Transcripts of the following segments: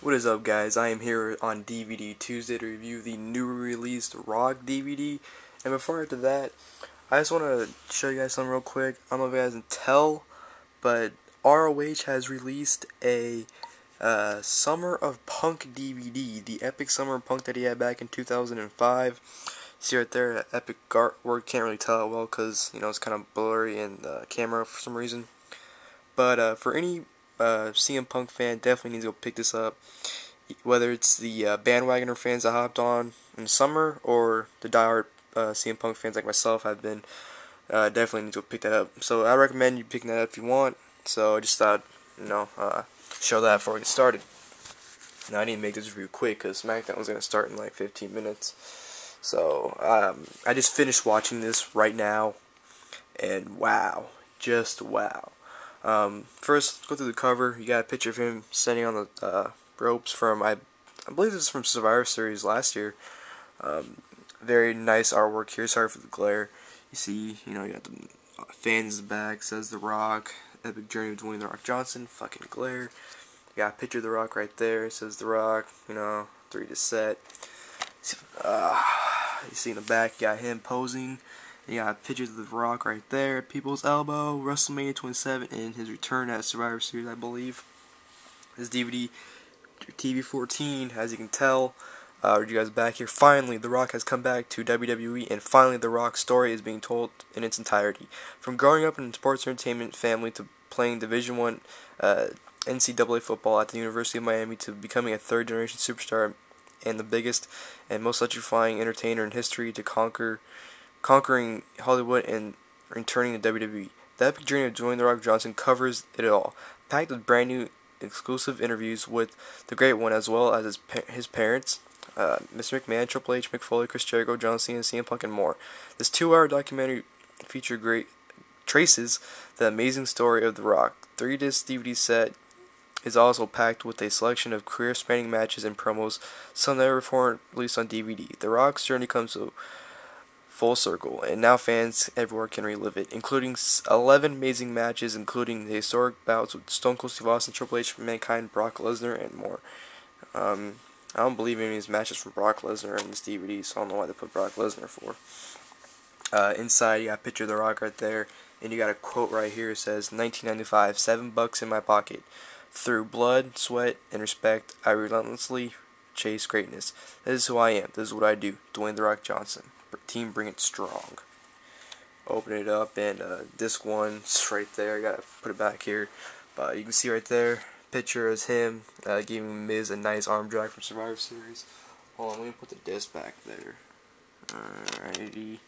What is up, guys? I am here on DVD Tuesday to review the newly released Rock DVD. And before I do that, I just want to show you guys something real quick. I don't know if you guys can tell, but ROH has released a Summer of Punk DVD. The epic Summer of Punk that he had back in 2005. See right there, epic artwork. Can't really tell it well because, it's kind of blurry in the camera for some reason. But for any CM Punk fan, definitely needs to go pick this up. Whether it's the bandwagoner fans that hopped on in the summer, or the diehard CM Punk fans like myself have been, definitely need to go pick that up. So I recommend you picking that up if you want. So I just thought, show that before we get started. Now I need to make this review quick because SmackDown was going to start in like 15 minutes. So I just finished watching this right now, and wow, just wow. First, go through the cover. You got a picture of him standing on the ropes from, I believe this is from Survivor Series last year. Very nice artwork here. Sorry for the glare. You see, you got the fans in the back. Says The Rock. Epic journey of Dwayne The Rock Johnson. Fucking glare. You got a picture of The Rock right there. It says The Rock. 3 to set. You see in the back, you got him posing. You got pictures of The Rock right there at People's Elbow, WrestleMania 27, and his return at Survivor Series, I believe. This DVD, TV 14, as you can tell, you guys back here. Finally, The Rock has come back to WWE, and finally, The Rock's story is being told in its entirety. From growing up in a sports entertainment family to playing Division I NCAA football at the University of Miami to becoming a third-generation superstar and the biggest and most electrifying entertainer in history to conquering Hollywood and returning to WWE. The epic journey of Dwayne The Rock Johnson covers it all, packed with brand new exclusive interviews with the Great One as well as his parents, Mr. McMahon, Triple H, Mick Foley, Chris Jericho, John Cena, CM Punk, and more. This 2-hour documentary traces the amazing story of The Rock. 3-disc DVD set is also packed with a selection of career-spanning matches and promos, some never before released on DVD. The Rock's journey comes to full circle, and now fans everywhere can relive it, including 11 amazing matches, including the historic bouts with Stone Cold Steve Austin, Triple H, Mankind, Brock Lesnar, and more. I don't believe any of these matches from Brock Lesnar in this DVD, so I don't know why they put Brock Lesnar for. Inside, you got a picture of The Rock right there, and you got a quote right here. It says, 1995, $7 in my pocket. Through blood, sweat, and respect, I relentlessly chase greatness. This is who I am. This is what I do. Dwayne The Rock Johnson. Team Bring It Strong. Open it up, and disc 1's right there. I gotta put it back here, but you can see right there, picture is him giving Miz a nice arm drag from Survivor Series. Hold on, let me put the disc back there. Alrighty.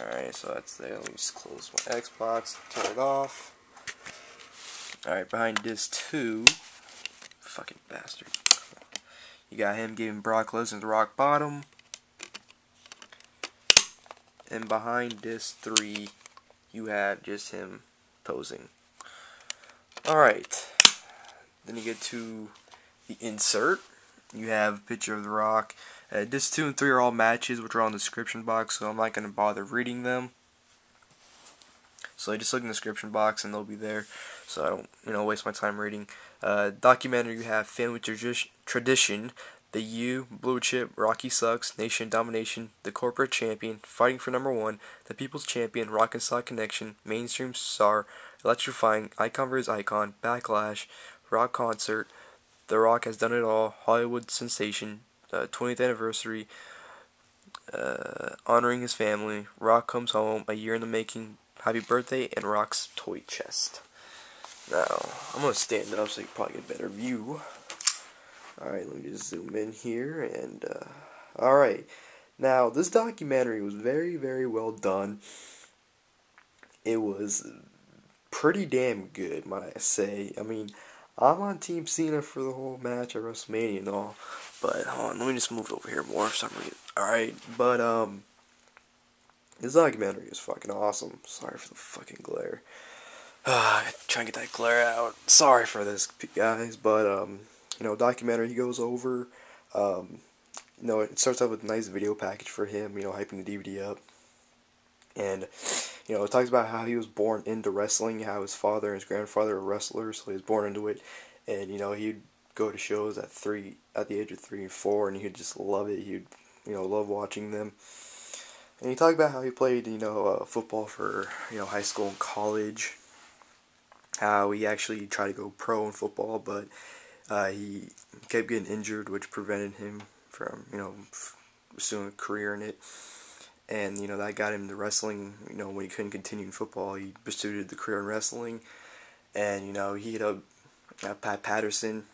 Alright, so that's there. Let me just close my Xbox, turn it off. Alright, behind disc 2, fucking bastard. You got him giving Brock Lesnar the rock bottom. And behind disc 3, you have just him posing. Alright. Then you get to the insert. You have a picture of The Rock. Disc 2 and 3 are all matches, which are on the description box, so I'm not going to bother reading them. So I just look in the description box and they'll be there, so I don't, waste my time reading. Documentary, you have Family Tradition, The U, Blue Chip, Rocky Sucks, Nation Domination, The Corporate Champion, Fighting for Number 1, The People's Champion, Rock and Sock Connection, Mainstream Star, Electrifying, Icon vs. Icon, Backlash, Rock Concert, The Rock Has Done It All, Hollywood Sensation, 20th Anniversary, Honoring His Family, Rock Comes Home, A Year in the Making, Happy Birthday, and Rock's Toy Chest. Now, I'm going to stand up so you can probably get a better view. Alright, let me just zoom in here, and, alright. Now, this documentary was very, very well done. It was pretty damn good, might I say. I mean, I'm on Team Cena for the whole match at WrestleMania and all, but, hold on, let me just move it over here more for some reason. Alright, but, this documentary is fucking awesome. Sorry for the fucking glare. Trying to get that glare out. Sorry for this, guys, but, documentary he goes over, it starts out with a nice video package for him, hyping the DVD up, and, it talks about how he was born into wrestling, how his father and his grandfather were wrestlers, so he was born into it, and, he'd go to shows at the age of 3 and 4, and he'd just love it. He'd love watching them. And he talked about how he played football for high school and college. How he actually tried to go pro in football, but he kept getting injured, which prevented him from pursuing a career in it. And that got him to wrestling. When he couldn't continue in football, he pursued the career in wrestling. And he hit up Pat Patterson.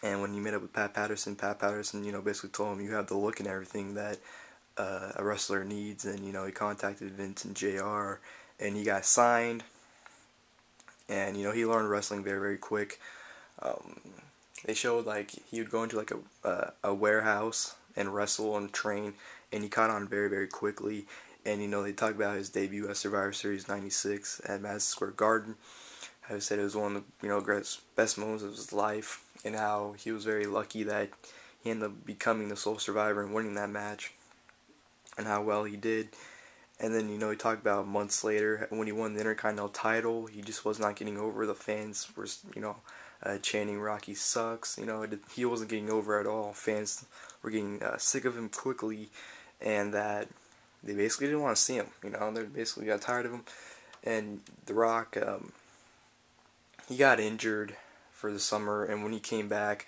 And when he met up with Pat Patterson basically told him, you have the look and everything that a wrestler needs. And he contacted Vince and JR, and he got signed. And he learned wrestling very, very quick. They showed like he would go into like a warehouse and wrestle and train, and he caught on very, very quickly. And they talked about his debut at Survivor Series '96 at Madison Square Garden. How he said it was one of the best moments of his life, and how he was very lucky that he ended up becoming the sole survivor and winning that match, and how well he did. And then, he talked about months later, when he won the Intercontinental title, he just was not getting over. The fans were, chanting, Rocky sucks. He wasn't getting over at all. Fans were getting sick of him quickly, and that they basically didn't want to see him. They basically got tired of him. And The Rock, he got injured for the summer, and when he came back,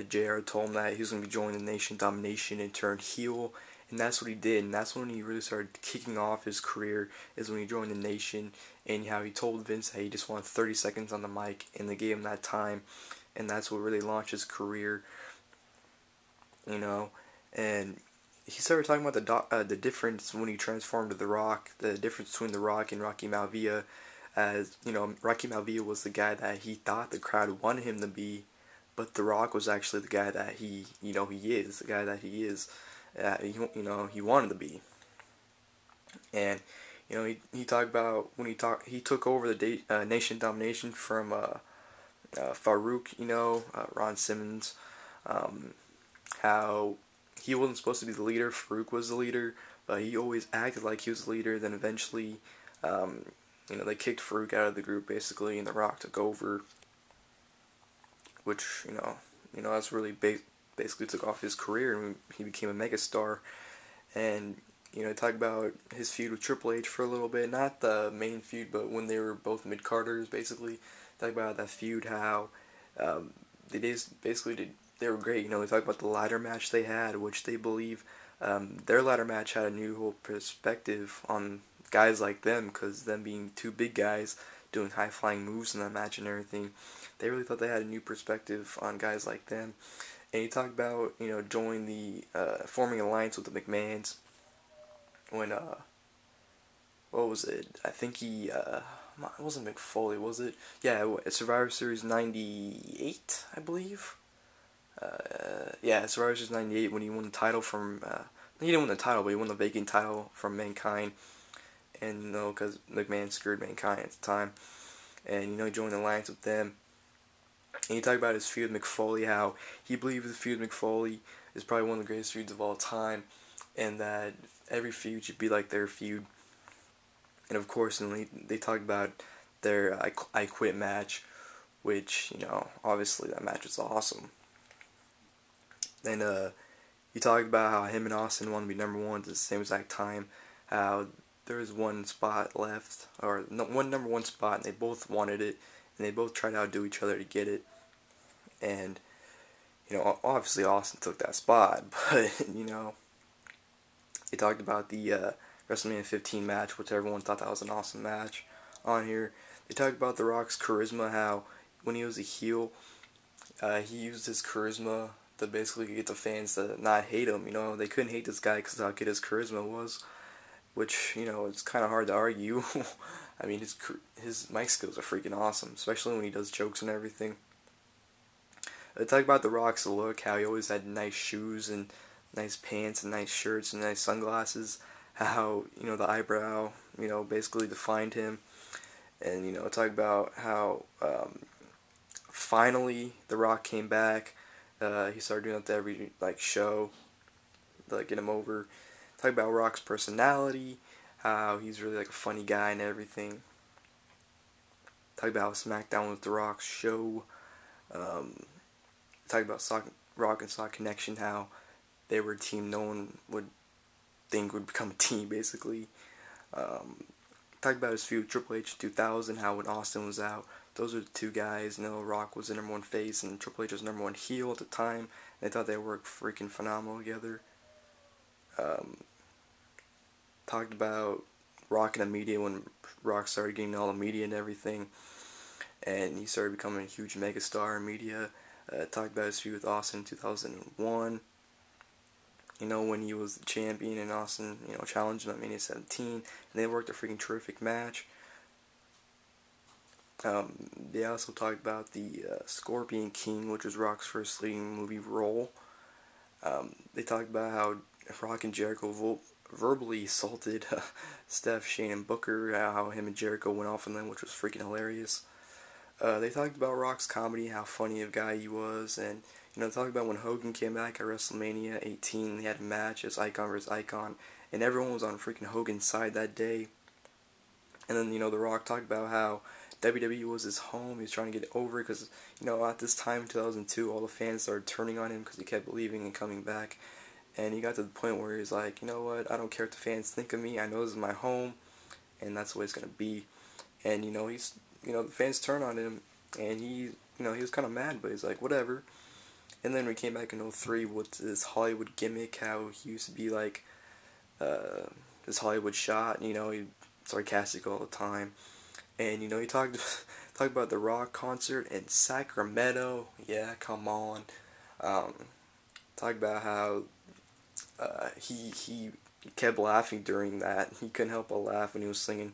JR told him that he was going to be joining the Nation Domination and turned heel. And that's what he did, and that's when he really started kicking off his career, is when he joined the Nation, and how he told Vince that he just wanted 30 seconds on the mic, and they gave him that time, and that's what really launched his career, and he started talking about the difference when he transformed to The Rock, the difference between The Rock and Rocky Maivia, as, Rocky Maivia was the guy that he thought the crowd wanted him to be, but The Rock was actually the guy that he is, the guy that he is. He wanted to be. And he talked about when he took over the Nation Domination from Farouk, Ron Simmons, how he wasn't supposed to be the leader. Farouk was the leader, but he always acted like he was the leader. Then eventually, they kicked Farouk out of the group basically, and The Rock took over, which that's really basically took off his career, and he became a megastar. And talk about his feud with Triple H for a little bit, not the main feud, but when they were both mid-carders, basically. Talk about that feud, how they were great. They talk about the ladder match they had, which they believe their ladder match had a new whole perspective on guys like them, because them being two big guys doing high-flying moves in that match and everything, they really thought they had a new perspective on guys like them. And he talked about, forming an alliance with the McMahons when, what was it? I think it wasn't Mick Foley, was it? Yeah, Survivor Series 98, I believe. Survivor Series 98, when he won the title from, he didn't win the title, but he won the vacant title from Mankind. And, because McMahon screwed Mankind at the time. And, he joined the alliance with them. And he talked about his feud with Mick Foley, how he believed the feud with Mick Foley is probably one of the greatest feuds of all time, and that every feud should be like their feud. And of course, they talked about their I Quit match, which, obviously that match was awesome. Then he talked about how him and Austin wanted to be number one at the same exact time, how there was one spot left, or one number one spot, and they both wanted it, and they both tried to outdo each other to get it. And, obviously Austin took that spot, but, they talked about the WrestleMania 15 match, which everyone thought that was an awesome match on here. They talked about The Rock's charisma, how when he was a heel, he used his charisma to basically get the fans to not hate him. They couldn't hate this guy because of how good his charisma was, which, it's kind of hard to argue. I mean, his mic skills are freaking awesome, especially when he does jokes and everything. They talk about The Rock's look, how he always had nice shoes and nice pants and nice shirts and nice sunglasses, how, the eyebrow, basically defined him. And, talk about how finally The Rock came back. He started doing that to every show to get him over. Talk about Rock's personality, how he's really a funny guy and everything. Talk about how SmackDown was The Rock's show. talked about Rock and Sock Connection, how they were a team no one would think would become a team, basically. Talked about his feud with Triple H in 2000, how when Austin was out, those are the two guys. Rock was the number one face and Triple H was the number one heel at the time. They thought they worked freaking phenomenal together. Talked about Rock in the media when Rock started getting all the media and everything, and he started becoming a huge megastar in media. Talked about his feud with Austin in 2001. When he was the champion and Austin, challenged him at Mania 17, and they worked a freaking terrific match. They also talked about the Scorpion King, which was Rock's first leading movie role. They talked about how Rock and Jericho verbally assaulted Steph, Shane, and Booker, how him and Jericho went off on them, which was freaking hilarious. They talked about Rock's comedy, how funny of a guy he was, and they talked about when Hogan came back at Wrestlemania 18, they had a match as Icon versus Icon, and everyone was on freaking Hogan's side that day. And then, The Rock talked about how WWE was his home. He was trying to get over it because, at this time in 2002, all the fans started turning on him because he kept leaving and coming back. And he got to the point where he's like, you know what, I don't care what the fans think of me. I know this is my home, and that's the way it's going to be. And, the fans turned on him, and he was kind of mad, but he's like, whatever. And then we came back in 2003 with this Hollywood gimmick, how he used to be like this Hollywood shot, he's sarcastic all the time. And, he talked about the Rock concert in Sacramento. Yeah, come on. Talked about how he kept laughing during that. He couldn't help but laugh when he was singing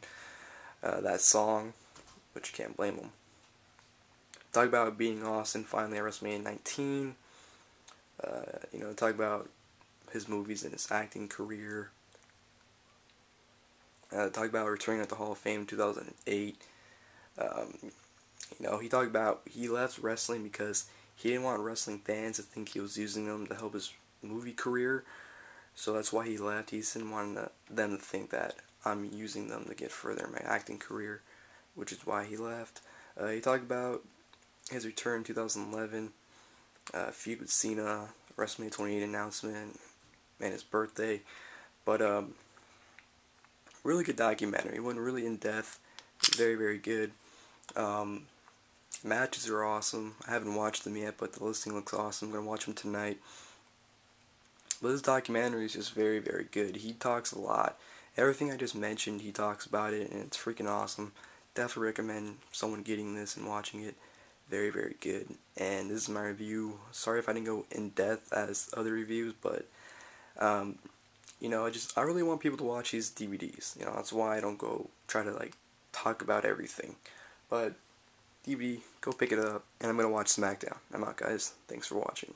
that song, which you can't blame him. Talk about beating Austin finally at WrestleMania 19. Talk about his movies and his acting career. Talk about returning at the Hall of Fame in 2008. He talked about he left wrestling because he didn't want wrestling fans to think he was using them to help his movie career. So that's why he left. He didn't want them to think that I'm using them to get further in my acting career, which is why he left. He talked about his return in 2011, feud with Cena, WrestleMania 28 announcement, and his birthday. But really good documentary. It went really in depth. Very, very good. Matches are awesome. I haven't watched them yet, but the listing looks awesome. I'm gonna watch them tonight. But this documentary is just very, very good. He talks a lot. Everything I just mentioned, he talks about it, and it's freaking awesome. Definitely recommend someone getting this and watching it. Very, very good. And this is my review. Sorry if I didn't go in depth as other reviews, but I really want people to watch these DVDs. That's why I don't go try to talk about everything. But DVD, go pick it up, and I'm gonna watch SmackDown. I'm out, guys. Thanks for watching.